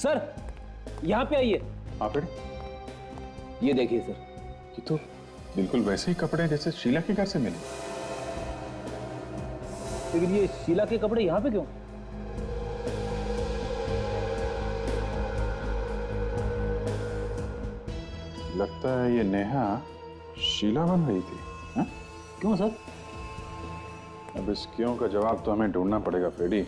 Sir यहाँ पे आइए। हाँ फिर ये देखिए सर। ये तो बिल्कुल वैसे ही कपड़े हैं जैसे शीला के घर से मिले। लेकिन ये शीला के कपड़े यहाँ पे क्यों? लगता है ये नेहा शीला बन रही थी। हा? क्यों सर? अब इस क्यों का जवाब तो हमें ढूंढना पड़ेगा फ्रेडी।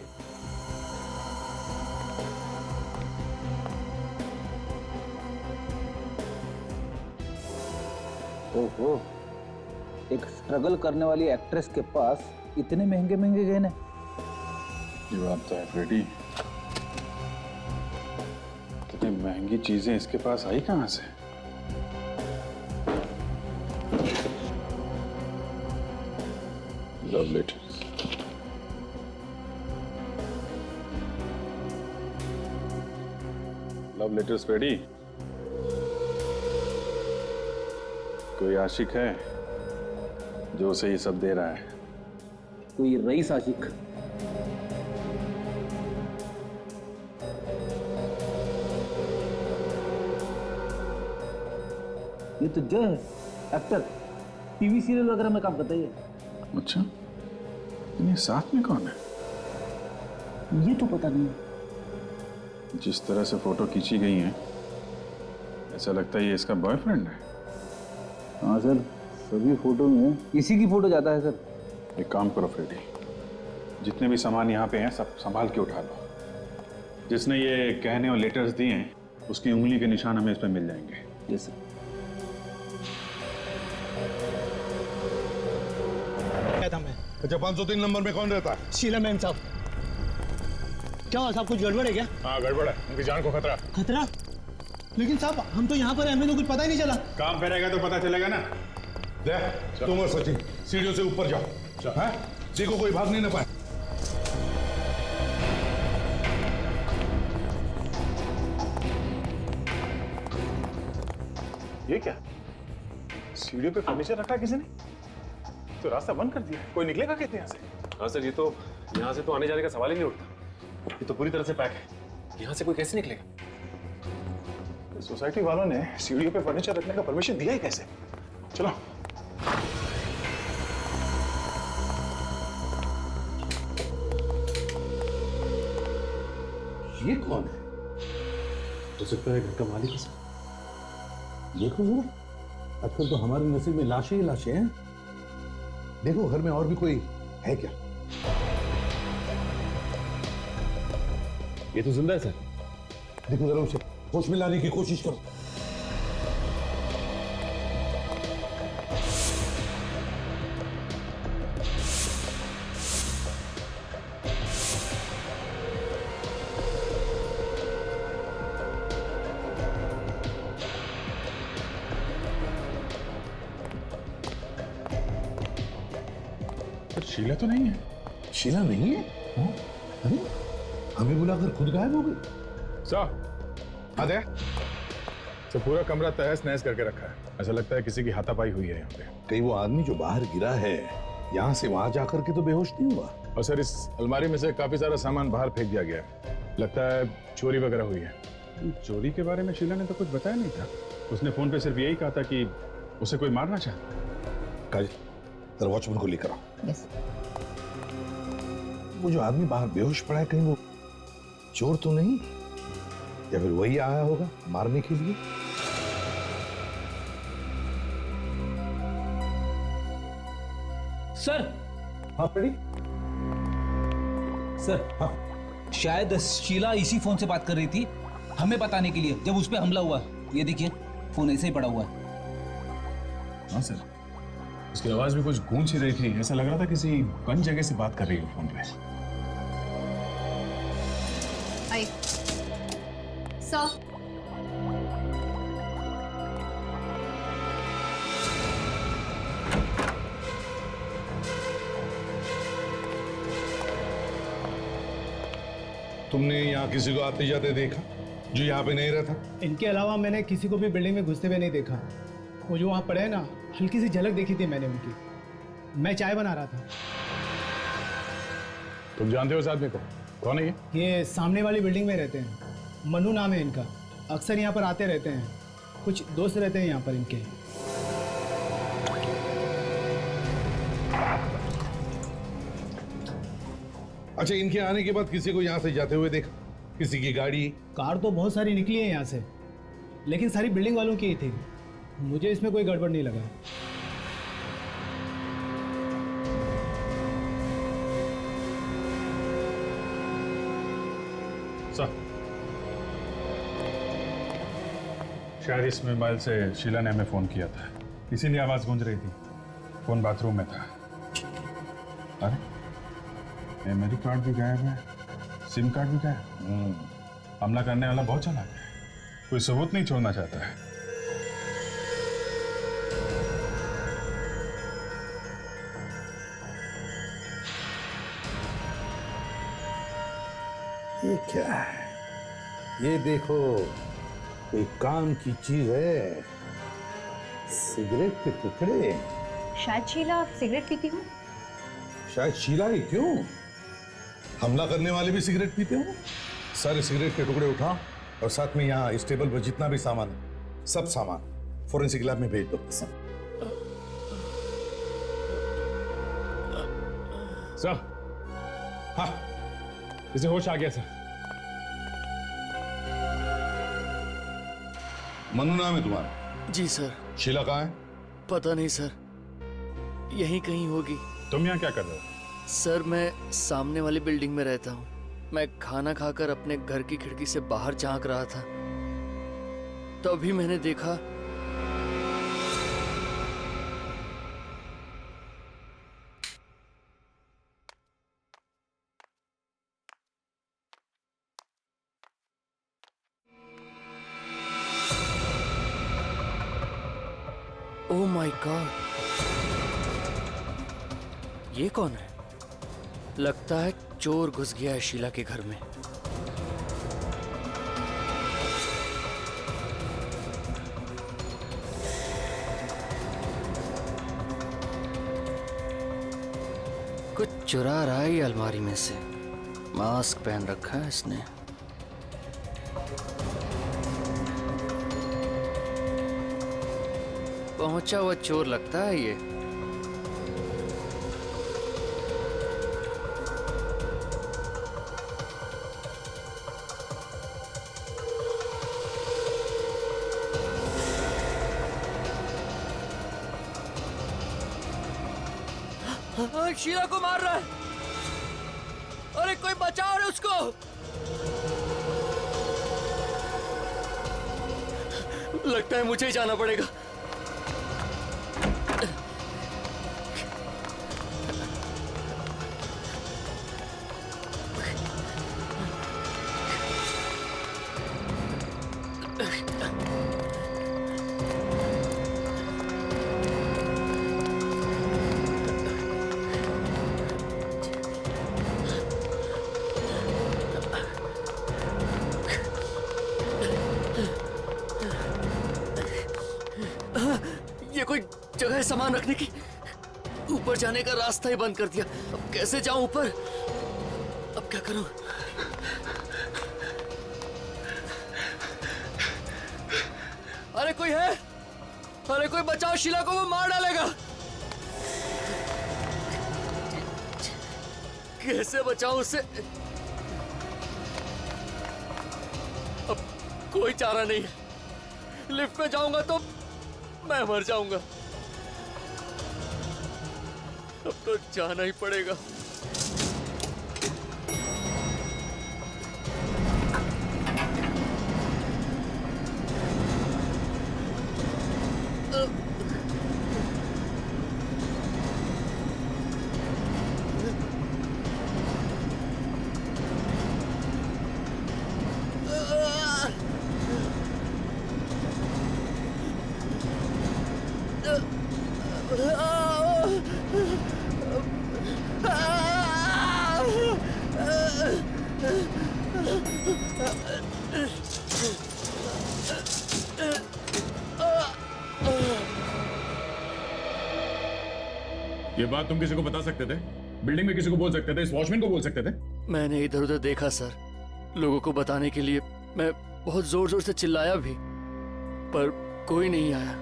ओहो, एक स्ट्रगल करने वाली एक्ट्रेस के पास इतने महंगे महंगे गहने। ये बात तो है फ्रेडी, इतनी महंगी चीजें इसके पास आई कहां से? Love letters. Love letters Freddie. कोई आशिक है जो उसे ये सब दे रहा है? कोई रईस आशिक। ये तो जय है, एक्टर, टीवी सीरियल वगैरह में काम करता है ये। अच्छा, ये साथ में कौन है? ये तो पता नहीं। जिस तरह से फोटो खींची गई है ऐसा लगता है ये इसका बॉयफ्रेंड है। हाँ सर, सभी फोटो में इसी की फोटो ज्यादा है सर। एक काम करो फ्रेडी, जितने भी सामान यहाँ पे हैं सब संभाल के उठा लो। जिसने ये कहने और लेटर्स दिए हैं उसकी उंगली के निशान हमें इस पर मिल जाएंगे। Yes sir. था मैं। अच्छा, 503 नंबर में कौन रहता है? शीला मैम साहब। क्या हुआ साहब, कुछ गड़बड़ है क्या? हाँ गड़बड़ है, उनकी जान को खतरा। खतरा? लेकिन साहब हम तो यहाँ पर हैं, हमें तो कुछ पता ही नहीं चला। काम पे रहेगा तो पता चलेगा ना। देख तुम और सचिन सीढ़ियों से ऊपर जाओ, हाँ? देखो कोई भाग नहीं ना पाए। ये क्या, सीढ़ियों पे फर्नीचर रखा किसी ने? तो रास्ता बंद कर दिया, कोई निकलेगा कैसे यहाँ से? हाँ सर, ये तो यहाँ से तो आने जाने का सवाल ही नहीं उठता। ये तो पूरी तरह से पैक है, यहाँ से कोई कैसे निकलेगा? सोसाइटी वालों ने सीढ़ियों पे फर्नीचर रखने का परमिशन दिया ही कैसे? चलो। ये कौन है? हो सकता है घर का मालिक है सर। देखो जरा, आजकल तो हमारे नसीब में लाशें ही लाशें हैं। देखो घर में और भी कोई है क्या? ये तो जिंदा है सर। देखो जरा उसे होश में लाने की कोशिश करो। शीला तो नहीं है। शीला नहीं है? हाँ? अरे हमें बुलाकर खुद गायब हो गई। आदे तो पूरा कमरा तहस नहस करके रखा है। ऐसा लगता है किसी की हाथापाई हुई है यहाँ पे। कहीं वो आदमी जो बाहर गिरा है यहाँ से वहां जाकर के तो बेहोश नहीं हुआ? और सर इस अलमारी में से काफी सारा सामान बाहर फेंक दिया गया है। लगता है चोरी वगैरह हुई है। चोरी के बारे में शीला ने तो कुछ बताया नहीं था। उसने फोन पे सिर्फ यही कहा था कि उसे कोई मारना चाहता। काजल, जरा वॉचमैन को लेकर आओ। यस। वो जो आदमी बाहर बेहोश पड़ा है, कहीं वो चोर तो नहीं, या फिर वही आया होगा मारने के लिए? सर। हाँ फ्रेडी। सर हाँ शायद शीला इसी फोन से बात कर रही थी हमें बताने के लिए जब उस पे हमला हुआ। ये देखिए फोन ऐसे ही पड़ा हुआ है। हाँ सर, उसकी आवाज भी कुछ गूंज ही रही थी। ऐसा लग रहा था किसी बंद जगह से बात कर रही है फोन पे। आई सर। तुमने यहाँ किसी को आते जाते देखा जो यहाँ पे नहीं रहता? इनके अलावा मैंने किसी को भी बिल्डिंग में घुसते हुए नहीं देखा। वो जो वहाँ पड़े हैं ना, हल्की सी झलक देखी थी मैंने उनकी। मैं चाय बना रहा था। तुम जानते हो इस आदमी को? कौन है ये? ये सामने वाली बिल्डिंग में रहते हैं। मनु नाम है इनका, अक्सर यहाँ पर आते रहते हैं, कुछ दोस्त रहते हैं यहाँ पर इनके। अच्छा, इनके आने के बाद किसी को यहाँ से जाते हुए देखा? किसी की गाड़ी? कार तो बहुत सारी निकली है यहाँ से, लेकिन सारी बिल्डिंग वालों की ही थी। मुझे इसमें कोई गड़बड़ नहीं लगा। सर, शायद इस मोबाइल से शीला ने हमें फोन किया था, इसीलिए आवाज गूंज रही थी। फोन बाथरूम में था। अरे मेमोरी कार्ड भी गायब है, सिम कार्ड भी गायब। हमला करने वाला बहुत चालाक है, कोई सबूत नहीं छोड़ना चाहता है। ये क्या है? ये देखो, कोई काम की चीज है। सिगरेट के टुकड़े। शायद शीला सिगरेट पीती हूँ। शायद शीला ही क्यों, हमला करने वाले भी सिगरेट पीते हो। सारे सिगरेट के टुकड़े उठा और साथ में यहाँ इस टेबल पर जितना भी सामान है, सब सामान फोरेंसिक लैब में भेज दो। सर, हाँ, इसे होश आ गया सर। मनु नाम है तुम्हारा? जी सर। शीला कहाँ है? पता नहीं सर, यहीं कहीं होगी। तुम यहाँ क्या कर रहे हो? सर मैं सामने वाली बिल्डिंग में रहता हूँ। मैं खाना खाकर अपने घर की खिड़की से बाहर झांक रहा था, तभी मैंने देखा ओह माय गॉड, ये कौन है? लगता है चोर घुस गया है शीला के घर में। कुछ चुरा रहा है ये अलमारी में से। मास्क पहन रखा है इसने। पहुंचा हुआ चोर लगता है ये। शीला को मार रहा है। अरे कोई बचाओ रे उसको। लगता है मुझे ही जाना पड़ेगा। ये कोई जगह है सामान रखने की? ऊपर जाने का रास्ता ही बंद कर दिया। अब कैसे जाऊं ऊपर? अब क्या करूं? अरे कोई है? अरे कोई बचाओ, शीला को वो मार डालेगा। कैसे बचाऊं उसे? अब कोई चारा नहीं है। लिफ्ट में जाऊंगा तो मैं मर जाऊंगा। अब तो जाना ही पड़ेगा। ये बात तुम किसी को बता सकते थे? बिल्डिंग में किसी को बोल सकते थे? इस वॉचमैन को बोल सकते थे? मैंने इधर उधर देखा सर, लोगों को बताने के लिए मैं बहुत जोर जोर से चिल्लाया भी, पर कोई नहीं आया।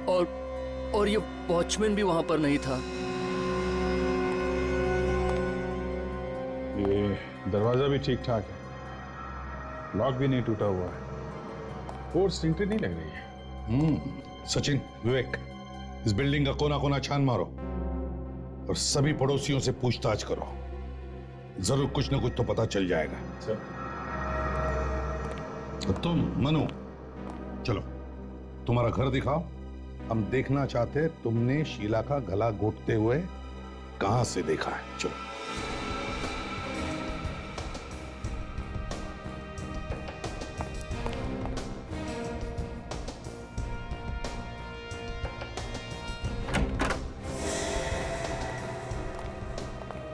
और ये वॉचमैन भी वहां पर नहीं था। ये दरवाजा भी ठीक ठाक है, लॉक भी नहीं टूटा हुआ है, फोर्स एंट्री नहीं लग रही है। सचिन, विवेक, इस बिल्डिंग का कोना कोना छान मारो और सभी पड़ोसियों से पूछताछ करो। जरूर कुछ ना कुछ तो पता चल जाएगा। तो तुम मनु, चलो तुम्हारा घर दिखाओ। हम देखना चाहते हैं तुमने शीला का गला घोटते हुए कहां से देखा है। चलो।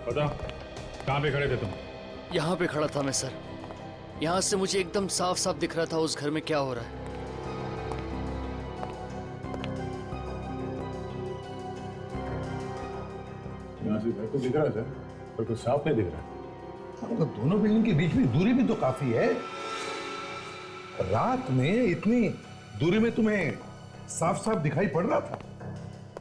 बताओ कहां पे खड़े थे तुम? यहाँ पे खड़ा था मैं सर। यहाँ से मुझे एकदम साफ साफ दिख रहा था उस घर में क्या हो रहा है। यहाँ से घर को दिख रहा था पर कुछ साफ नहीं दिख रहा। तो दोनों बिल्डिंग के बीच में दूरी भी तो काफी है। रात में इतनी दूरी में तुम्हें साफ साफ दिखाई पड़ रहा था?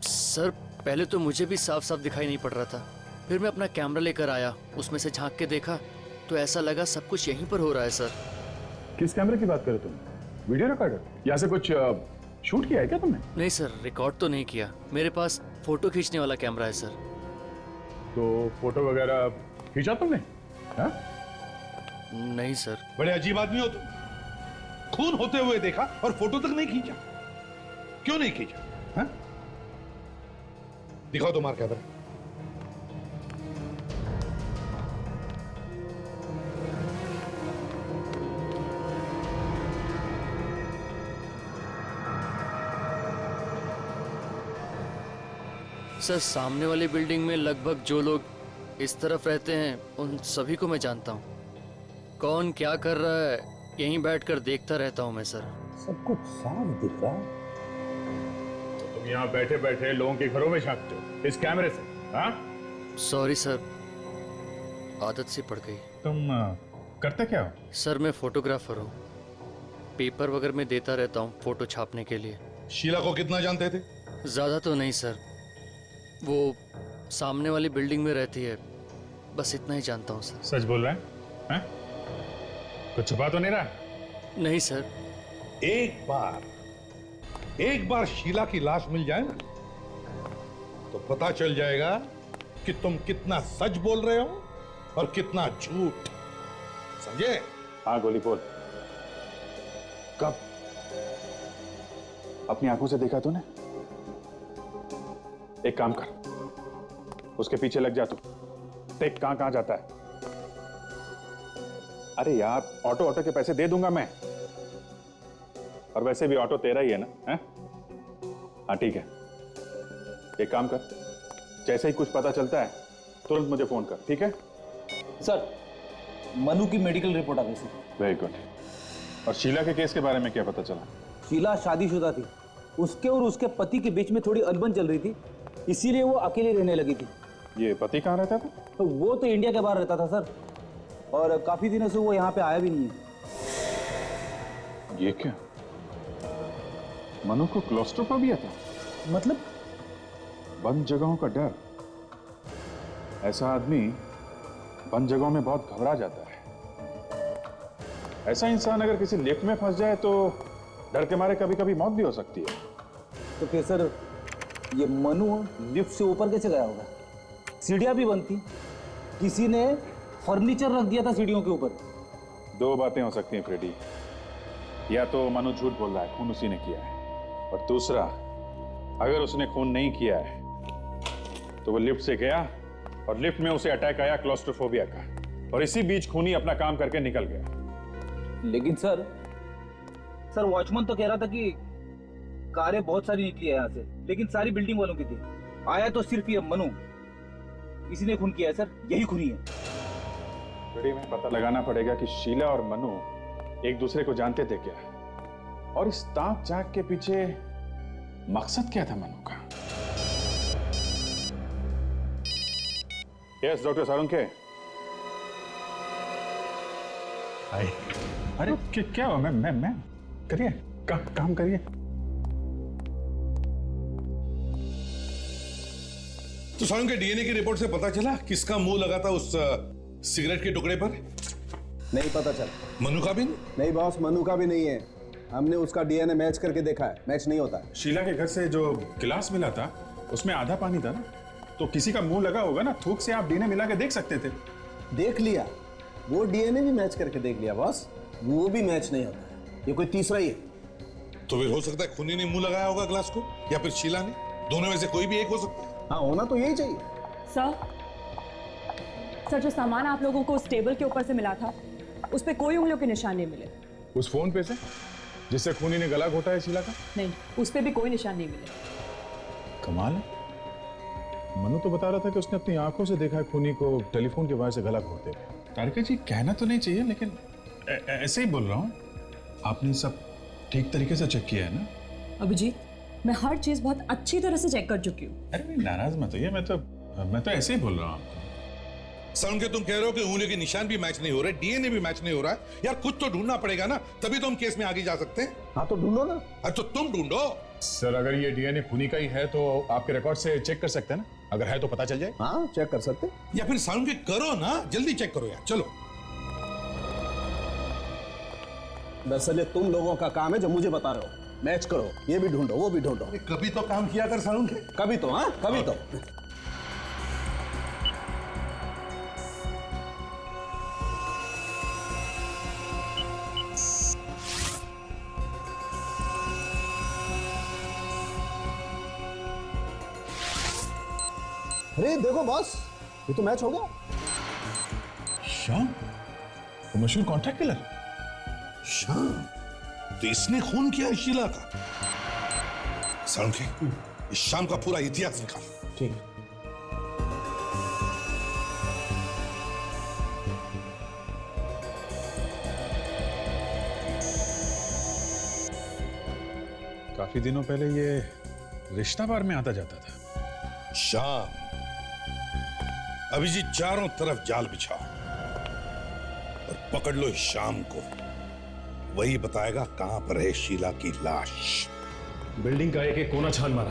सर पहले तो मुझे भी साफ साफ दिखाई नहीं पड़ रहा था, फिर मैं अपना कैमरा लेकर आया, उसमें से झांक के देखा तो ऐसा लगा सब कुछ यहीं पर हो रहा है सर। किस कैमरे की बात कर रहे तुम? Video recorder? यहाँ से कुछ शूट किया है क्या तुमने? नहीं सर, रिकॉर्ड तो नहीं किया, मेरे पास फोटो खींचने वाला कैमरा है सर। तो फोटो वगैरह खींचा तुमने? हाँ? नहीं सर। बड़े अजीब आदमी हो तुम। खून होते हुए देखा और फोटो तक नहीं खींचा। क्यों नहीं खींचा? हाँ? दिखाओ तुम्हारा कैमरा। सर सामने वाली बिल्डिंग में लगभग जो लोग इस तरफ रहते हैं उन सभी को मैं जानता हूँ। कौन क्या कर रहा है यहीं बैठकर देखता रहता हूँ मैं सर। सब कुछ साफ दिख रहा है। तो तुम यहाँ बैठे बैठे लोगों के घरों में झांकते हो इस कैमरे से? हाँ? सॉरी सर, आदत सी पड़ गई। तुम करते क्या हो? सर मैं फोटोग्राफर हूँ, पेपर वगैरह में देता रहता हूँ फोटो छापने के लिए। शीला को कितना जानते थे? ज़्यादा तो नहीं सर, वो सामने वाली बिल्डिंग में रहती है, बस इतना ही जानता हूँ सर। सच बोल रहे हैं? हैं? कुछ छुपा तो नहीं रहा? नहीं सर। एक बार शीला की लाश मिल जाए ना तो पता चल जाएगा कि तुम कितना सच बोल रहे हो और कितना झूठ। समझे? हाँ गोली बोल। कब? अपनी आंखों से देखा तूने? एक काम कर, उसके पीछे लग जा तू। देख कहां जाता है। अरे यार ऑटो के पैसे दे दूंगा मैं, और वैसे भी ऑटो तेरा ही है ना? हैं? हाँ ठीक है, एक काम कर, जैसे ही कुछ पता चलता है तुरंत मुझे फोन कर, ठीक है? सर मनु की मेडिकल रिपोर्ट आ गई सर। Very good. और शीला के केस के बारे में क्या पता चला? शीला शादीशुदा थी, उसके और उसके पति के बीच में थोड़ी अनबन चल रही थी, इसीलिए वो अकेले रहने लगी थी। ये पति कहाँ रहता था? तो वो तो इंडिया के बाहर रहता था सर, और काफी दिनों से वो यहाँ पे आया भी नहीं है। ये क्या? मनु को क्लॉस्ट्रोफोबिया था? मतलब? बंद जगहों का डर। ऐसा आदमी बंद जगहों में बहुत घबरा जाता है। ऐसा इंसान अगर किसी लिफ्ट में फंस जाए तो डर के मारे कभी कभी मौत भी हो सकती है। तो फिर सर ये मनु लिफ्ट से ऊपर कैसे गया होगा? सीढ़ियां भी बंद थी, किसी ने फर्नीचर रख दिया था सीढ़ियों के ऊपर। दो बातें हो सकती हैं फ्रेडी, या तो मनु झूठ बोल रहा है, खून उसी ने किया है, और दूसरा अगर उसने खून नहीं किया है तो वो लिफ्ट से गया और लिफ्ट में उसे अटैक आया क्लॉस्ट्रोफोबिया का, और इसी बीच खूनी अपना काम करके निकल गया। लेकिन सर वॉचमैन तो कह रहा था कि कारें बहुत सारी निकली है यहाँ से, लेकिन सारी बिल्डिंग वालों की थी। आया तो सिर्फ ये मनु, इसी ने खून किया है सर, यही खूनी है। फ्रेडी में पता लगाना पड़ेगा कि शीला और मनु एक दूसरे को जानते थे क्या, और इस ताक झांक के पीछे मकसद क्या था मनु का। यस डॉक्टर सारुंके। हाय। अरे क्या हुआ? मैं करिए, काम करिए। तो सारुण के डीएनए की रिपोर्ट से पता चला किसका मुंह लगा था उस सिगरेट के टुकड़े पर? नहीं पता चला। मनु का भी नहीं? नहीं बॉस, मनु का भी नहीं है। हमने उसका डीएनए मैच करके देखा है, मैच नहीं होता है। शीला के घर से जो गिलास मिला था उसमें आधा पानी था ना, तो किसी का मुंह लगा होगा ना, थूक से आप डीएनए मिला के देख सकते थे। देख लिया, वो डीएनए भी मैच करके देख लिया बॉस, वो भी मैच नहीं होता है। ये कोई तीसरा ही है। तो फिर हो सकता है खूनी ने मुंह लगाया होगा ग्लास को, या फिर शीला ने। दोनों में से कोई भी एक हो सकता है। हाँ, होना तो यही चाहिए। सर जो सामान आप लोगों को उस टेबल के ऊपर से मिला था, उस पे कोई उंगलियों के निशान नहीं मिले। उस फोन पे से जिससे खूनी ने गला घोटा है शीला का? नहीं, उस पे भी कोई निशान नहीं मिले। कमाल है। मनु तो बता रहा था कि उसने अपनी आंखों से देखा है खूनी को टेलीफोन के वजह से गला घोटते हुए। तारिका जी, कहना तो नहीं चाहिए, लेकिन ऐसे ही बोल रहा हूँ। आपने सब ठीक तरीके से चेक किया है ना? अभिजीत, मैं हर चीज बहुत अच्छी तरह से चेक कर चुकी हूँ। अरे नहीं, नाराज मत होइए, मैं तो ऐसे ही बोल रहा हूँ आपको। सारुण के तुम कह रहे हो कि उंगलियों के निशान भी मैच नहीं हो रहे, डीएनए भी मैच नहीं हो रहा है। यार कुछ तो ढूंढना पड़ेगा ना, तभी तो हम केस में आगे जा सकते हैं। हाँ तो ढूंढो ना। अरे तो तुम ढूंढो। सर, अगर ये डीएनए खूनी का ही है तो आपके रिकॉर्ड से चेक कर सकते हैं ना? अगर है तो पता चल जाए। हाँ, चेक कर सकते। या फिर सारुण के करो ना, जल्दी चेक करो यार, चलो। दरअसल ये तुम लोगों का काम है जो मुझे बता रहे हो। मैच करो, ये भी ढूंढो, वो भी ढूंढो। कभी तो काम किया कर सारुण के। कभी तो, हाँ कभी तो। अरे देखो बॉस, ये तो मैच हो गया। श्याम, वो मशहूर कॉन्ट्रैक्ट किलर। शाम, तो इसने खून किया है शीला का। सारुण के इस शाम का पूरा इतिहास निकाल। ठीक है। काफी दिनों पहले ये रिश्ता बार में आता जाता था। शाम, अभिजीत चारों तरफ जाल बिछाओ और पकड़ लो इस शाम को। वही बताएगा कहां पर है शीला की लाश। बिल्डिंग का एक एक कोना छान मारा,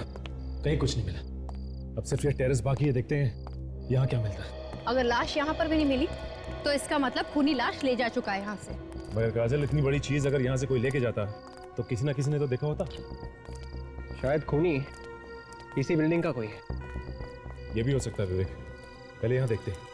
कहीं कुछ नहीं मिला। अब सिर्फ ये टेरेस बाकी है, देखते हैं यहाँ क्या मिलता है। अगर लाश यहाँ पर भी नहीं मिली तो इसका मतलब खूनी लाश ले जा चुका है यहाँ से। मगर काजल, इतनी बड़ी चीज अगर यहाँ से कोई लेके जाता तो किसी ना किसी ने तो देखा होता। शायद खूनी इसी बिल्डिंग का कोई है। ये भी हो सकता है विवेक, पहले यहाँ देखते हैं।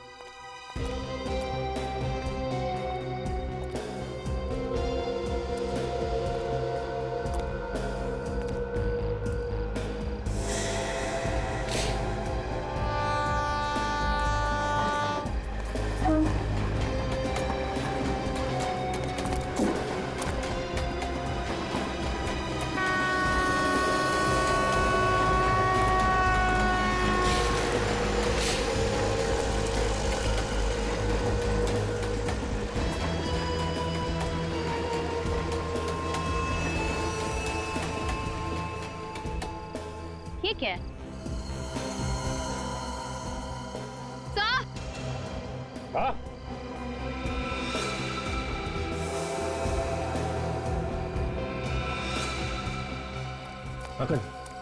ये क्या है? सर! हाँ?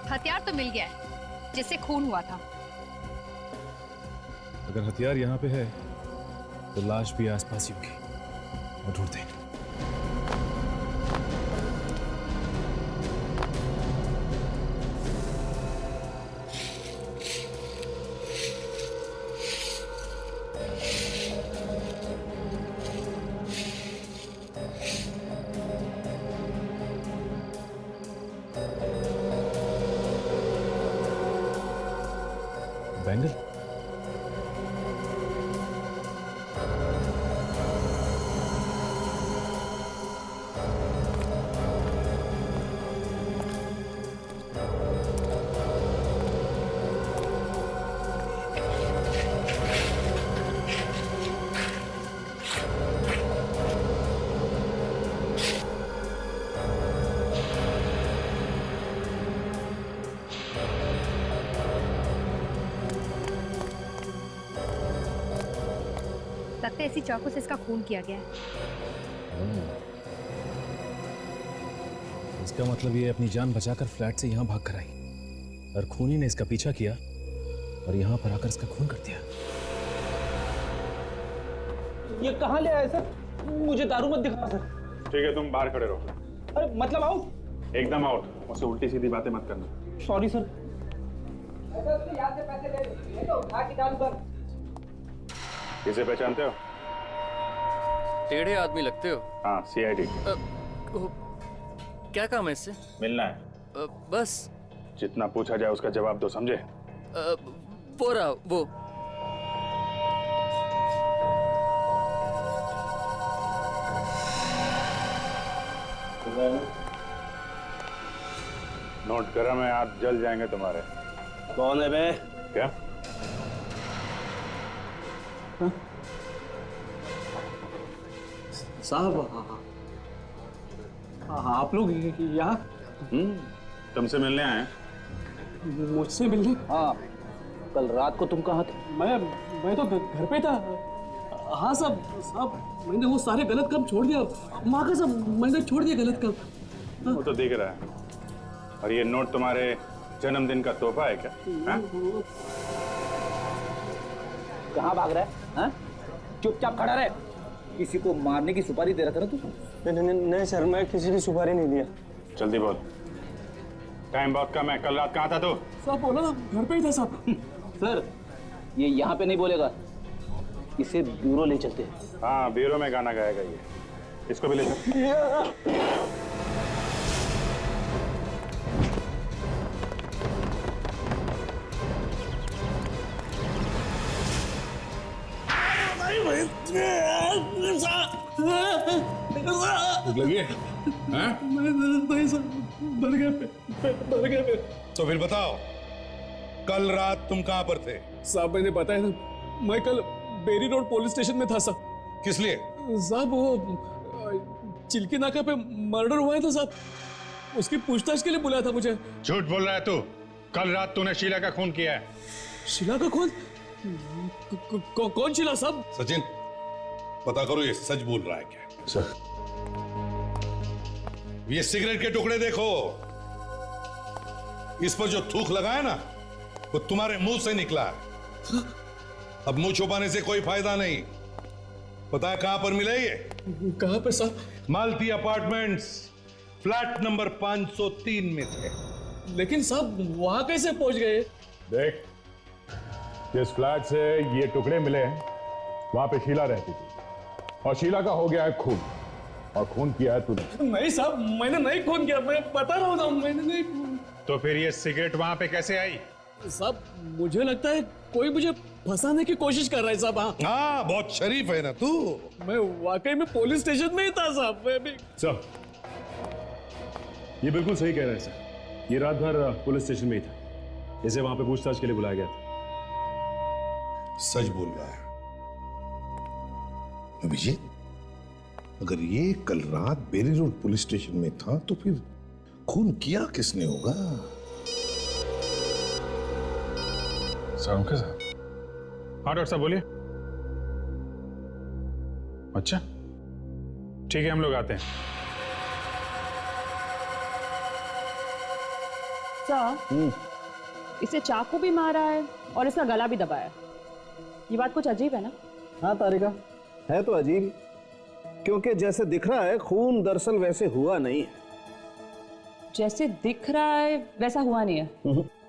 हथियार तो मिल गया है जिससे खून हुआ था। अगर हथियार यहाँ पे है तो लाश भी आसपास ही होगी। और ढूंढते हैं। बैंगल, लगता है इसी चाकू से इसका खून किया गया है। इसका मतलब ये अपनी जान बचाकर फ्लैट से यहाँ भाग कर आई और खूनी ने इसका पीछा किया और यहाँ पर आकर इसका खून कर दिया। ये कहाँ ले आए सर? मुझे दारू मत दिखा सर। ठीक है, तुम बाहर खड़े रहो। अरे मतलब आओ। एकदम आउट, मुझसे उल्टी सीधी बातें मत करना। Sorry sir. किसे पहचानते हो? टेढ़े आदमी लगते हो। हाँ, CID। क्या काम है इससे? मिलना है। बस जितना पूछा जाए उसका जवाब दो, समझे? वो रहा वो। नोट गरम है, हाथ जल जाएंगे तुम्हारे। कौन है बे? क्या? साहब आप लोग यहाँ? तुमसे मिलने आए हैं? मुझसे मिलने? हाँ, कल रात को तुम कहाँ थे? मैं तो घर पे था। हाँ साहब, मैंने वो सारे गलत काम छोड़ दिया। माँ का सब मैंने छोड़ दिया गलत काम। वो तो दिख रहा है। और ये नोट तुम्हारे जन्मदिन का तोहफा है क्या? हाँ? कहाँ भाग रहा है? हाँ? चुपचाप खड़ा रहे। किसी को मारने की सुपारी दे रहा था ना तू? नहीं सर, मैं किसी की सुपारी नहीं दिया। जल्दी बोल, टाइम बहुत कम है। कल रात कहाँ था तू? साहब बोला ना, घर पे ही था साहब। सर, ये यहाँ पे नहीं बोलेगा, इसे ब्यूरो ले चलते हैं। हाँ, ब्यूरो में गाना गाएगा ये। इसको भी ले चल। भूख लगी है? हाँ? नहीं सर, डर गया। तो फिर बताओ, कल रात तुम कहां पर थे? साहब मैंने बताया ना, मैं कल बेरी रोड पुलिस स्टेशन में था साहब। किस लिए? साहब वो चिल्की नाका पे मर्डर हुआ है तो साहब, उसकी पूछताछ के लिए बुलाया था मुझे। झूठ बोल रहा है तू। कल रात तूने शीला का खून किया है। शीला का खून? कौन शीला साहब? सचिन, पता करो ये सच बोल रहा है क्या। सर, ये सिगरेट के टुकड़े देखो, इस पर जो थूक लगा है ना, वो तुम्हारे मुंह से निकला है। अब मुंह छुपाने से कोई फायदा नहीं। पता है कहां पर मिले ये? कहां पे साहब? मालती अपार्टमेंट्स, फ्लैट नंबर 503 में थे। लेकिन साहब वहां कैसे पहुंच गए? देख, जिस फ्लैट से ये टुकड़े मिले हैं वहां पे शीला रहती थी और शीला का हो गया है खून, और खून किया है तूने। नहीं साहब, मैंने नहीं खून किया, मैं बता रहा हूँ, मैंने नहीं। तो फिर ये सिगरेट वहां पे कैसे आई? साहब मुझे लगता है कोई मुझे फंसाने की कोशिश कर रहा है साहब। हाँ, बहुत शरीफ है ना तू। मैं वाकई में पुलिस स्टेशन में ही था साहब। मैं भी सर, ये बिल्कुल सही कह रहे हैं सर। ये रात भर पुलिस स्टेशन में ही था। इसे वहां पे पूछताछ के लिए बुलाया गया था। सच बोल रहा है अभिजीत। अगर ये कल रात बेरी रोड पुलिस स्टेशन में था तो फिर खून किया किसने होगा? साहब के साथ? हाँ डॉक्टर साहब बोलिए। अच्छा ठीक है, हम लोग आते हैं। सर, इसे चाकू भी मारा है और इसका गला भी दबाया है। ये बात कुछ अजीब है ना? हाँ तारिका, है तो अजीब, क्योंकि जैसे दिख रहा है खून दरअसल वैसे हुआ नहीं है। जैसे दिख रहा है वैसा हुआ नहीं है?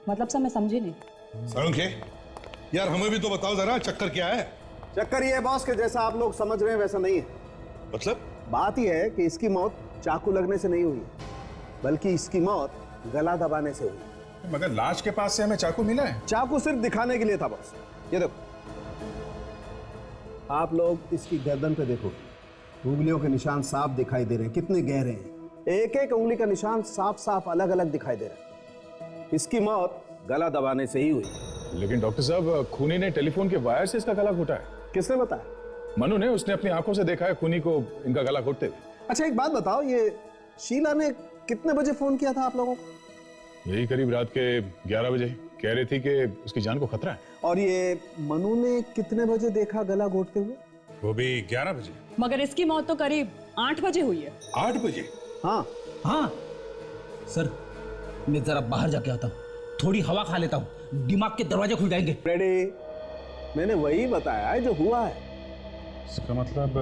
मतलब सर मैं समझी नहीं। सारुंखे, यार हमें भी तो बताओ जरा, चक्कर क्या है? चक्कर ये है बॉस कि जैसा आप लोग समझ रहे हैं वैसा नहीं है। मतलब? बात यह है कि इसकी मौत चाकू लगने से नहीं हुई, बल्कि इसकी मौत गला दबाने से हुई। मगर लाश के पास से हमें चाकू मिला है। चाकू सिर्फ दिखाने के लिए था बॉस। ये देखो, आप लोग इसकी गर्दन पे देखो, उंगलियों के निशान साफ दिखाई दे रहे हैं, कितने गहरे हैं। एक एक उंगली का निशान साफ साफ अलग अलग दिखाई दे रहा है। इसकी मौत गला दबाने से ही हुई। लेकिन डॉक्टर साहब, खूनी ने टेलीफोन के वायर से इसका गला घोटा है। किसने बताया? मनु ने, उसने अपनी आंखों से देखा है खूनी को इनका गला घोटते हुए। अच्छा एक बात बताओ, ये शीला ने कितने बजे फोन किया था आप लोगों को? यही करीब रात के 11 बजे। कह रही थी कि उसकी जान को खतरा है। और ये मनु ने कितने बजे देखा गला घोटते हुए? वो भी 11 बजे। मगर इसकी मौत तो करीब 8 बजे हुई है। 8 बजे? हाँ हाँ, सर मैं जरा बाहर जाके आता हूँ, थोड़ी हवा खा लेता हूँ, दिमाग के दरवाजे खुल जाएंगे। रेडी, मैंने वही बताया है जो हुआ है। इसका मतलब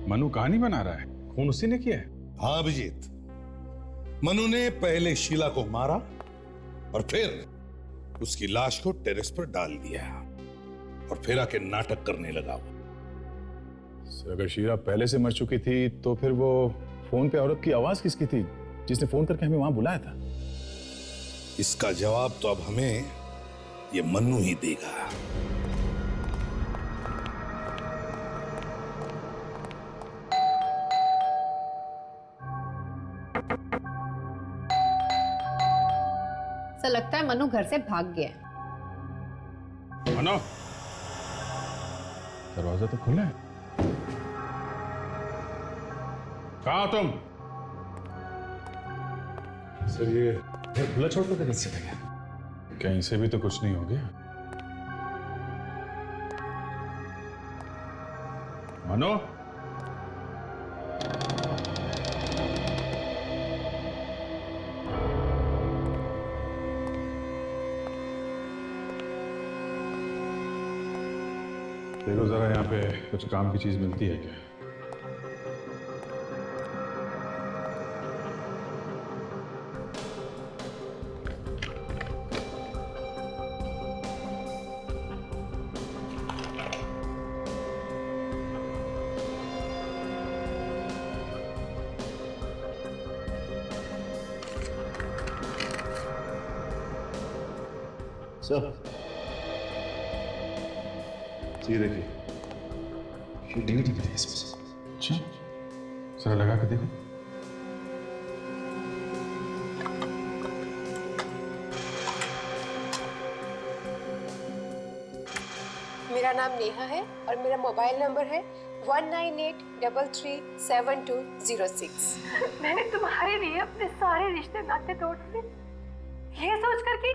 मनु कहानी बना रहा है, खून उसी ने किया है। हाँ अभिजीत, मनु ने पहले शीला को मारा और फिर उसकी लाश को टेरेस पर डाल दिया और फिर आके नाटक करने लगा। सर, अगर शीला पहले से मर चुकी थी तो फिर वो फोन पे औरत की आवाज किसकी थी जिसने फोन करके हमें वहां बुलाया था? इसका जवाब तो अब हमें ये मन्नू ही देगा। ऐसा लगता है मनु घर से भाग गया है। मनु, दरवाजा तो खुला है। कहाँ हो तुम? सर ये घर खुला छोड़ कर कैसे चले गए? कहीं से भी तो कुछ नहीं हो गया। मनु, देखो जरा यहाँ पे कुछ काम की चीज मिलती है क्या? सर ये देखिए, ये डीवीडी भी है इसमें। अच्छा, जरा लगा के देखो। मेरा नाम नेहा है और मेरा मोबाइल नंबर है 1983372006। मैंने तुम्हारे लिए अपने सारे रिश्ते नाते तोड़ दिए, ये सोच कर कि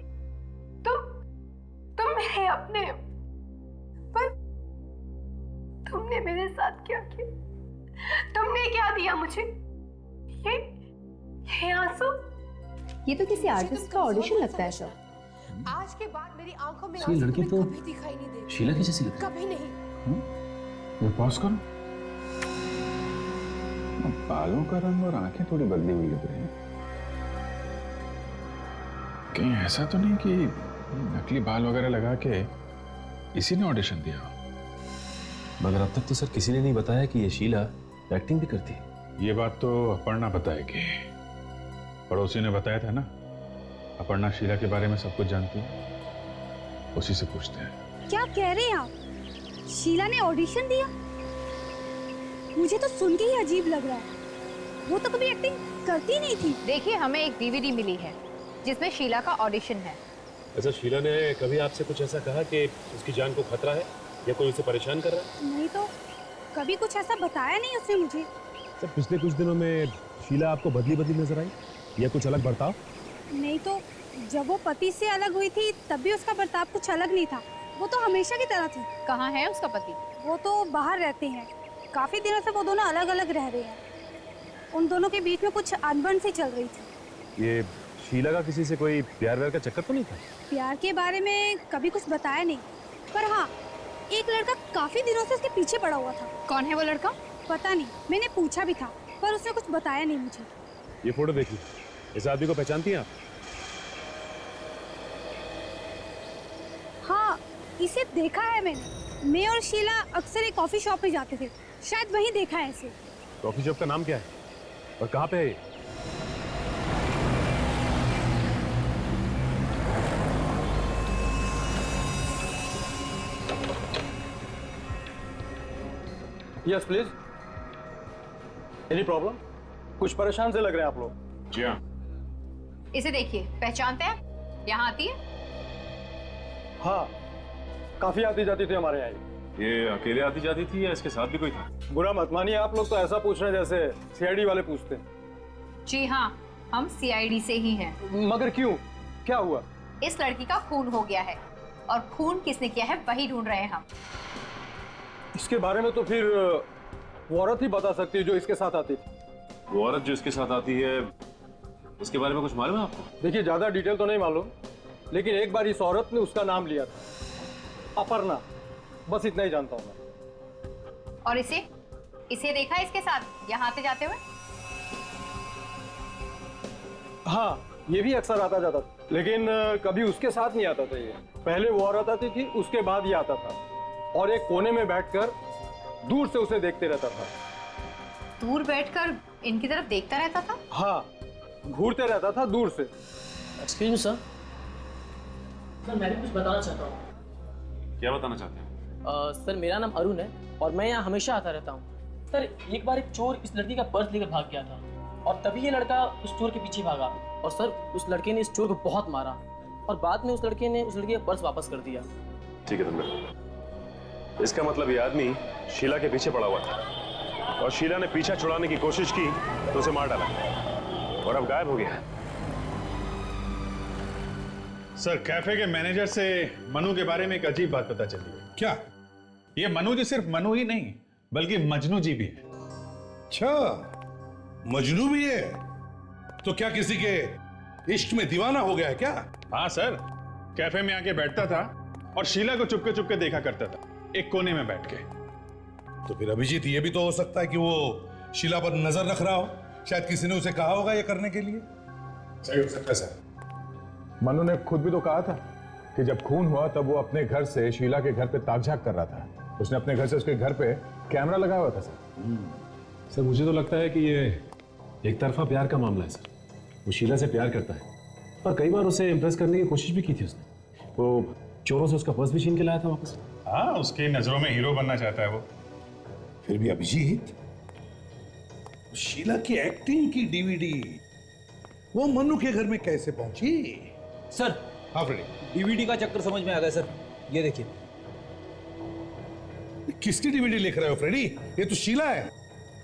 तुम मेरे अपने, पर तुमने मेरे साथ क्या किया? तुमने क्या दिया मुझे? ये आंसू? ये तो किसी आर्टिस्ट का ऑडिशन लगता है सर। आज के बाद मेरी आंखों में ये आंसू लड़की तुम्हें तो कभी दिखाई नहीं देगी। शीला की जैसी लगती है। कभी नहीं। ये पॉज करो। बालों का रंग और आंखें थोड़ी बदली हुई लग रही हैं। कहीं ऐसा तो नहीं कि नकली बाल वगैरह लगा के इसी ने ऑडिशन दिया हो? मगर अब तक तो सर किसी ने नहीं बताया कि ये शीला एक्टिंग भी करती है। ये बात तो अपर्णा बताएगी। पड़ोसी ने बताया था ना, अपर्णा शीला के बारे में सब कुछ जानती है, उसी से पूछते हैं। क्या कह रहे हैं आप? शीला ने ऑडिशन दिया? मुझे तो सुन के ही अजीब लग रहा है। वो तो कभी एक्टिंग करती नहीं थी। देखिए, हमें एक डीवीडी मिली है जिसमें शीला का ऑडिशन है। अच्छा, शीला ने कभी आपसे कुछ ऐसा कहा कि उसकी जान को खतरा है या कोई उसे परेशान कर रहा है? नहीं तो कभी कुछ ऐसा बताया नहीं उसने मुझे। सर, पिछले कुछ दिनों में शीला आपको बदली बदली नजर आई या कुछ अलग बर्ताव? नहीं तो जब वो पति से अलग हुई थी तब भी उसका बर्ताव कुछ अलग नहीं था। वो तो हमेशा की तरह थी। कहाँ है उसका पति? वो तो बाहर रहते हैं। काफी दिनों से वो दोनों अलग अलग रह रहे हैं। उन दोनों के बीच में कुछ अनबन सी चल रही थी। ये शीला का किसी से कोई प्यार व्यार का चक्कर तो नहीं था? प्यार के बारे में कभी कुछ बताया नहीं, पर हाँ, एक लड़का काफी दिनों से उसके पीछे पड़ा हुआ था। कौन है वो लड़का? पता नहीं, मैंने पूछा भी था पर उसने कुछ बताया नहीं मुझे। ये फोटो देखिए, इस आदमी को पहचानती हैं आप? हाँ, इसे देखा है मैंने। मैं और शीला अक्सर एक कॉफी शॉप में जाते थे, शायद वहीं देखा है इसे। कॉफी शॉप का नाम क्या है और कहाँ पे है ये? Yes please. Any problem? कुछ परेशान से लग रहे हैं आप लोग। जी हाँ। इसे देखिए, पहचानते हैं? यहाँ आती है? हाँ, काफी आती जाती थी हमारे यहाँ। ये अकेले आती जाती थी या इसके साथ भी कोई था? बुरा मत मानिए, आप लोग तो ऐसा पूछ रहे हैं जैसे सीआईडी वाले पूछते हैं। जी हाँ, हम सीआईडी से ही हैं। मगर क्यों, क्या हुआ? इस लड़की का खून हो गया है और खून किसने किया है वही ढूंढ रहे हैं हम। इसके बारे में तो फिर वो औरत ही बता सकती है जो इसके साथ आती थी। वो औरत जो इसके साथ आती है इसके बारे में कुछ मालूम है आपको? देखिए, ज्यादा डिटेल तो नहीं मालूम, लेकिन एक बार इस औरत ने उसका नाम लिया था, अपर्णा। बस इतना ही जानता हूँ मैं। और इसे देखा इसके साथ यहाँ से जाते हुए? हाँ, ये भी अक्सर आता जाता था, लेकिन कभी उसके साथ नहीं आता था। ये पहले वो औरत आती थी, उसके बाद ये आता था, और एक कोने में बैठकर दूर से उसे देखते रहता था। दूर बैठकर इनकी तरफ देखता रहता था? हाँ, घूरते रहता था दूर से। एक्सक्यूज मी सर, मैं भी कुछ बताना चाहता हूँ। क्या बताना चाहते हैं? सर, मेरा नाम अरुण है और मैं यहाँ हमेशा आता रहता हूँ। सर, एक बार एक चोर इस लड़की का पर्स लेकर भाग गया था और तभी ये लड़का उस चोर के पीछे भागा और सर उस लड़के ने इस चोर को बहुत मारा और बाद में उस लड़के ने उस लड़के का पर्स वापस कर दिया। ठीक है तुम, इसका मतलब ये आदमी शीला के पीछे पड़ा हुआ था और शीला ने पीछा छुड़ाने की कोशिश की तो उसे मार डाला और अब गायब हो गया। सर, कैफे के मैनेजर से मनु के बारे में एक अजीब बात पता चली है। क्या? ये मनु जी सिर्फ मनु ही नहीं बल्कि मजनू जी भी है। अच्छा, मजनू भी है? तो क्या किसी के इश्क में दीवाना हो गया है क्या? हाँ सर, कैफे में आके बैठता था और शीला को चुपके चुपके देखा करता था, एक कोने में बैठ के। तो फिर अभिजीत, ये भी तो हो सकता है कि वो शीला पर नजर रख रहा हो। शायद किसी ने उसे कहा होगा ये करने के लिए। सही हो सकता है सर। मनु ने खुद भी तो कहा था कि जब खून हुआ तब वो अपने घर से शीला के घर पे ताक-झाक कर रहा था। उसने अपने घर से उसके घर पे कैमरा लगाया हुआ था सर। सर, मुझे तो लगता है कि ये एक तरफा प्यार का मामला है सर। वो शीला से प्यार करता है और कई बार उसे इम्प्रेस करने की कोशिश भी की थी उसने। वो चोरों से उसका पर्स भी छीन के लाया था वापस। हाँ, उसकी नजरों में हीरो बनना चाहता है वो। फिर भी अभिजीत, शीला की एक्टिंग की डीवीडी वो मनु के घर में कैसे पहुंची? सर, हाँ फ्रेडी, डीवीडी का चक्कर समझ में आ गया सर। ये देखिए। किसकी डीवीडी लिख रहे हो फ्रेडी? ये तो शीला है।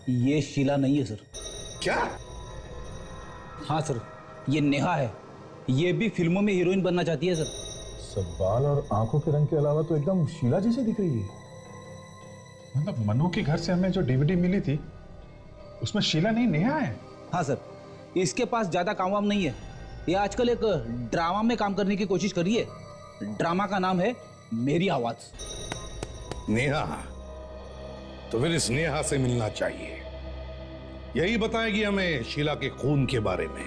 ये शीला नहीं है सर। क्या? हाँ सर, ये नेहा है। ये भी फिल्मों में हीरोइन बनना चाहती है सर। सब बाल और आंखों के रंग के अलावा तो एकदम शीला जैसे दिख रही है। मतलब मनु के घर से हमें जो डीवीडी मिली थी उसमें शीला नहीं, नेहा है। हाँ सर, इसके पास ज्यादा काम वाम नहीं है। ये आजकल एक ड्रामा में काम करने की कोशिश कर रही है। ड्रामा का नाम है मेरी आवाज। नेहा? तो फिर इस नेहा से मिलना चाहिए। यही बताएगी हमें शीला के खून के बारे में।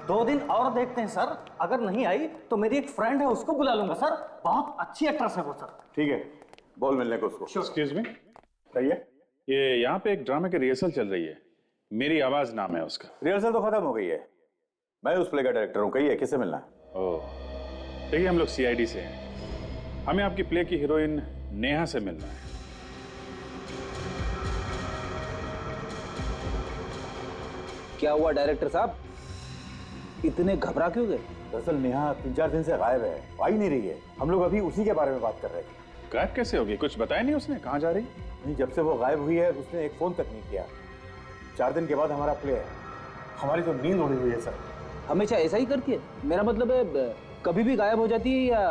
2 दिन और देखते हैं सर, अगर नहीं आई तो मेरी एक फ्रेंड है, उसको बुला लूंगा सर। बहुत अच्छी एक्ट्रेस है वो सर। ठीक है, बोल मिलने को उसको। एक्सक्यूज मी, कहिए। ये यहाँ पे एक ड्रामे की रिहर्सल चल रही है, मेरी आवाज नाम है उसका। रिहर्सल तो खत्म हो गई है, मैं उस प्ले का डायरेक्टर हूँ। कहिए, किससे मिलना है? ओह, देखिए हम लोग सीआईडी से हैं, हमें आपकी प्ले की हीरोइन नेहा से मिलना है। क्या हुआ डायरेक्टर साहब, इतने घबरा क्यों गए? दरअसल नेहा 3-4 दिन से गायब है, आ ही नहीं रही है। हम लोग अभी उसी के बारे में बात कर रहे थे। गायब कैसे होगी? कुछ बताया नहीं उसने, कहाँ जा रही? नहीं, जब से वो गायब हुई है उसने एक फोन तक नहीं किया। 4 दिन के बाद हमारा प्ले है। हमारी तो नींद उड़ी हुई है सर। हमेशा ऐसा ही करती है? मेरा मतलब है कभी भी गायब हो जाती है या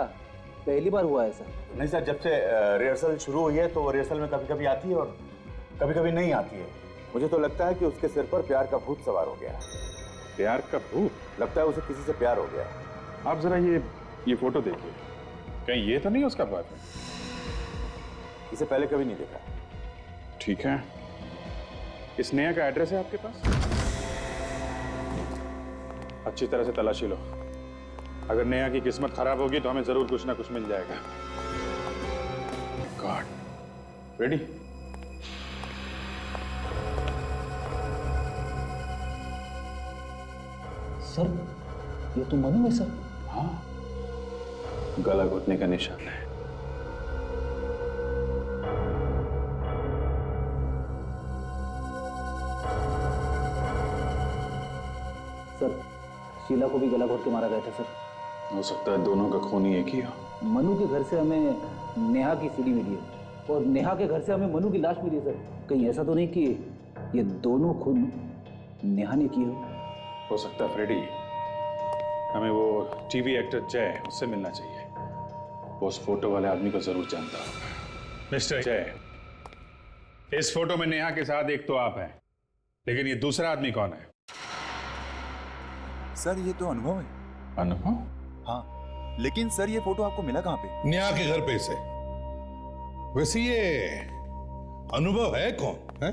पहली बार हुआ ऐसा? नहीं सर, जब से रिहर्सल शुरू हुई है तो रिहर्सल में कभी कभी आती है और कभी कभी नहीं आती है। मुझे तो लगता है कि उसके सिर पर प्यार का भूत सवार हो गया है। प्यार का भूत? लगता है उसे किसी से प्यार हो गया। आप जरा ये फोटो देखिए, कहीं ये तो नहीं उसका बॉयफ्रेंड? इसे पहले कभी नहीं देखा। ठीक है, इस नेहा का एड्रेस है आपके पास? अच्छी तरह से तलाशी लो, अगर नेहा की किस्मत खराब होगी तो हमें जरूर कुछ ना कुछ मिल जाएगा। God, ready? सर, ये तो मनु है सर। हाँ, गला घुटने का निशान है। सर, शीला को भी गला घोट के मारा गया था सर। हो सकता है दोनों का खून ही एक ही हो। मनु के घर से हमें नेहा की सीडी मिली है और नेहा के घर से हमें मनु की लाश मिली है सर। कहीं ऐसा तो नहीं कि ये दोनों खून नेहा ने किए हो सकता है फ्रेडी, हमें वो टीवी एक्टर जय, उससे मिलना चाहिए। वो उस फोटो वाले आदमी को जरूर जानता होगा। मिस्टर जय, इस फोटो में नेहा के साथ एक तो आप हैं, लेकिन ये दूसरा आदमी कौन है? सर ये तो अनुभव है। अनुभव? हाँ, लेकिन सर ये फोटो आपको मिला कहाँ पे? नेहा के घर पे से। वैसे ये अनुभव है कौन है?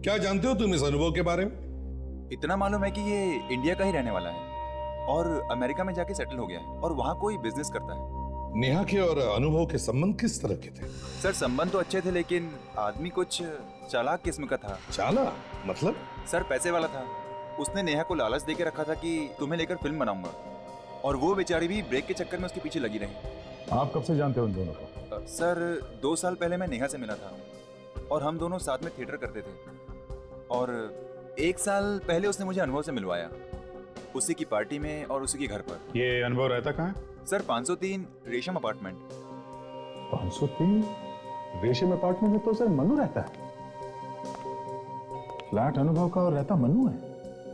क्या जानते हो तुम इस अनुभव के बारे में? इतना मालूम है कि ये इंडिया का ही रहने वाला है और अमेरिका में जाके सेटल हो गया है और वहाँ कोई बिजनेस करता है। नेहा के और अनुभव के संबंध किस तरह के थे? सर संबंध तो अच्छे थे लेकिन आदमी कुछ चालाक किस्म का था। चालाक मतलब? सर पैसे वाला था। उसने नेहा को लालच देके रखा था कि तुम्हें लेकर फिल्म बनाऊंगा और वो बेचारी भी ब्रेक के चक्कर में उसके पीछे लगी रही। आप कब से जानते हो उन दोनों को? सर 2 साल पहले मैं नेहा से मिला था और हम दोनों साथ में थिएटर करते थे और 1 साल पहले उसने मुझे अनुभव से मिलवाया, उसी की पार्टी में और उसी के घर पर। ये अनुभव रहता कहाँ है? सर 503 रेशम अपार्टमेंट। 503 रेशम अपार्टमेंट में तो सर मनु रहता है। फ्लैट अनुभव का और रहता मनु है।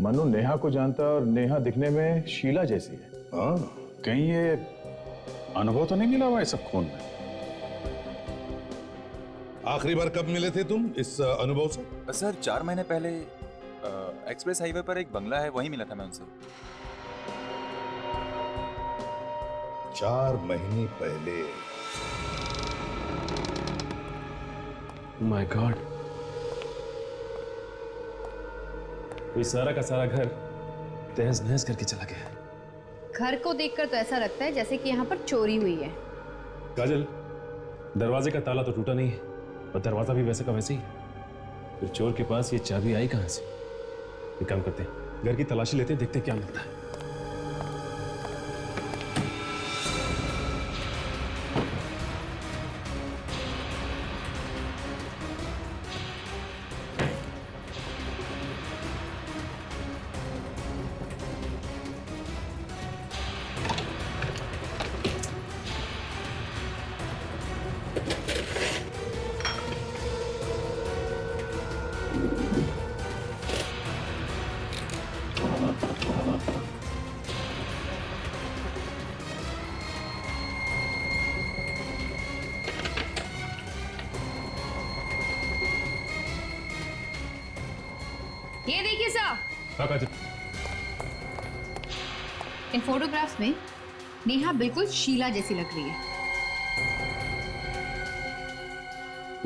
मनु नेहा को जानता और नेहा दिखने में शीला जैसी है। हाँ, कहीं ये अनुभव तो नहीं मिला हुआ है सब खून में? आखिरी बार कब मिले थे तुम इस अनुभव से? सर 4 महीने पहले एक्सप्रेस हाईवे पर एक बंगला है, वहीं मिला था मैं उनसे। 4 महीने पहले? माय गॉड, ये सारा का सारा घर तहस नहस करके चला गया। घर को देखकर तो ऐसा लगता है जैसे कि यहाँ पर चोरी हुई है। काजल, दरवाजे का ताला तो टूटा नहीं है और दरवाजा भी वैसे का वैसे ही। फिर चोर के पास ये चाबी आई कहां से? एक काम करते हैं, घर की तलाशी लेते हैं, देखते हैं क्या मिलता है। ये देखिए साहब, हाँ काजल, इन फोटोग्राफ्स में नेहा बिल्कुल शीला जैसी लग रही है।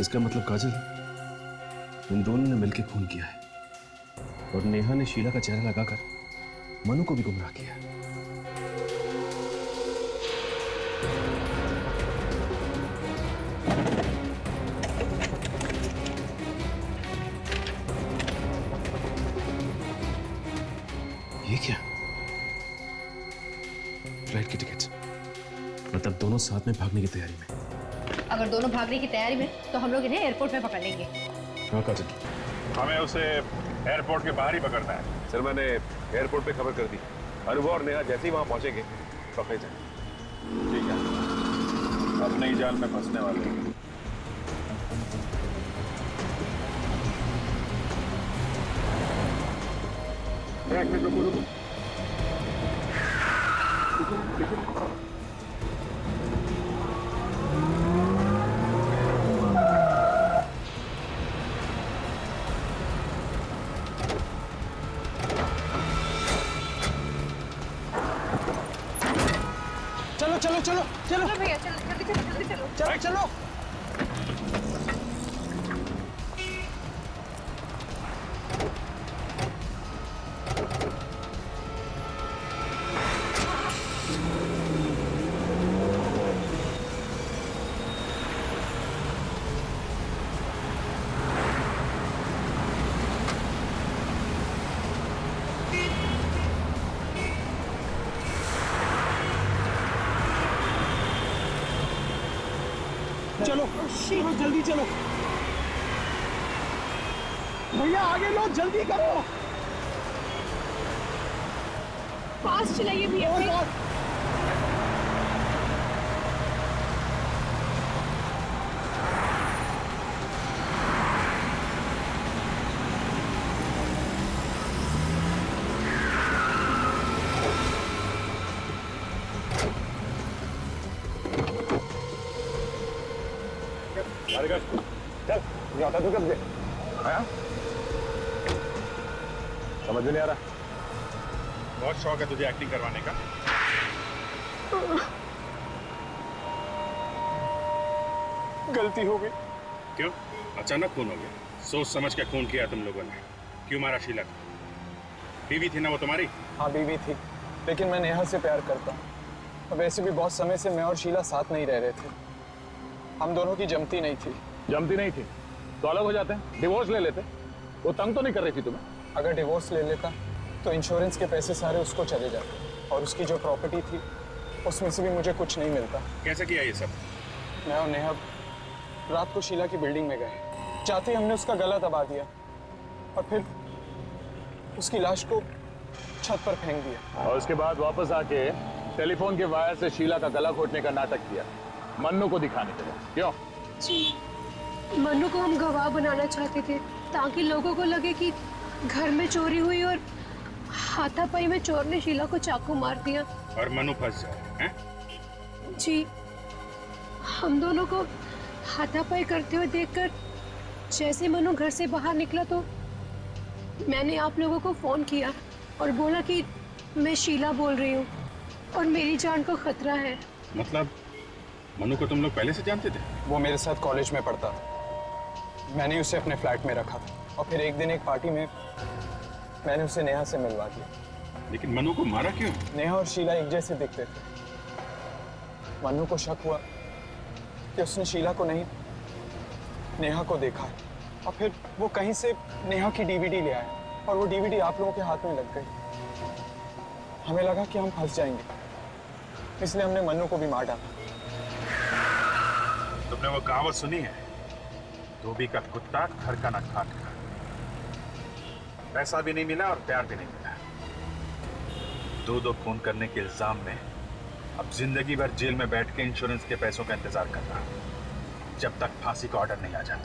इसका मतलब काजल, इन दोनों ने मिलकर खून किया है और नेहा ने शीला का चेहरा लगाकर मनु को भी गुमराह किया है। ये क्या? फ्लाइट की टिकट, मतलब दोनों साथ में भागने की तैयारी में। अगर दोनों भागने की तैयारी में तो हम लोग इन्हें एयरपोर्ट में पकड़ लेंगे। हाँ काजल, हमें उसे एयरपोर्ट के बाहर ही पकड़ना है। सर मैंने एयरपोर्ट पे खबर कर दी, अनुभव और नेहा जैसे ही वहां पहुंचेंगे पकड़े जाए। ठीक है, अपने ही जाल में फंसने वाले हैं। एक मिनट रुको। चलो चलो चलो चलो भैया, चलो जल्दी चलो, जल्दी चलो। चलो चलो। चलो चलो जल्दी चलो भैया, आगे लो, जल्दी करो। फास्ट चलाइए भैया। चल, जाता तू कब दे? समझ में नहीं आ रहा। बहुत शौक है तुझे एक्टिंग करवाने का। गलती हो गई। क्यों अचानक खून हो गया? सोच समझ के खून किया तुम लोगों ने। क्यों मारा शीला को? बीवी थी ना वो तुम्हारी? हाँ बीवी थी, लेकिन मैं नेहा से प्यार करता हूँ। और वैसे भी बहुत समय से मैं और शीला साथ नहीं रह रहे थे। हम दोनों की जमती नहीं थी। जमती नहीं थी तो अलग हो जाते हैं, डिवोर्स ले लेते। वो तंग तो नहीं कर रही थी तुम्हें? अगर डिवोर्स ले लेता तो इंश्योरेंस के पैसे सारे उसको चले जाते और उसकी जो प्रॉपर्टी थी उसमें से भी मुझे कुछ नहीं मिलता। कैसे किया ये सब? मैं और नेहा रात को शीला की बिल्डिंग में गए, चाहते ही हमने उसका गला दबा दिया और फिर उसकी लाश को छत पर फेंक दिया। और उसके बाद वापस आके टेलीफोन के वायर से शीला का गला घोटने का नाटक किया, मन्नू को दिखाने के लिए। क्यों? जी, मन्नू को हम गवाह बनाना चाहते थे ताकि लोगों को लगे कि घर में चोरी हुई और हाथापाई में चोर ने शीला को चाकू मार दिया और मन्नू फंस जाए, हैं? जी, हम दोनों को हाथापाई करते हुए देखकर जैसे मन्नू घर से बाहर निकला तो मैंने आप लोगों को फोन किया और बोला कि मैं शीला बोल रही हूँ और मेरी जान को खतरा है। मतलब मन्नू को तुम लोग पहले से जानते थे? वो मेरे साथ कॉलेज में पढ़ता था, मैंने उसे अपने फ्लैट में रखा था और फिर एक दिन एक पार्टी में मैंने उसे नेहा से मिलवा दिया। लेकिन मन्नू को मारा क्यों? नेहा और शीला एक जैसे दिखते थे। मन्नू को शक हुआ कि उसने शीला को नहीं नेहा को देखा है और फिर वो कहीं से नेहा की डीवीडी ले आया और वो डीवीडी आप लोगों के हाथ में लग गई। हमें लगा कि हम फंस जाएंगे, इसलिए हमने मन्नू को भी मार डाला। तुमने वो कहावत सुनी है, धोबी का कुत्ता घर का न खाट का। पैसा भी नहीं मिला और प्यार भी नहीं मिला। दो खून करने के इल्जाम में अब जिंदगी भर जेल में बैठ के इंश्योरेंस के पैसों का इंतजार करना, जब तक फांसी का ऑर्डर नहीं आ जाता।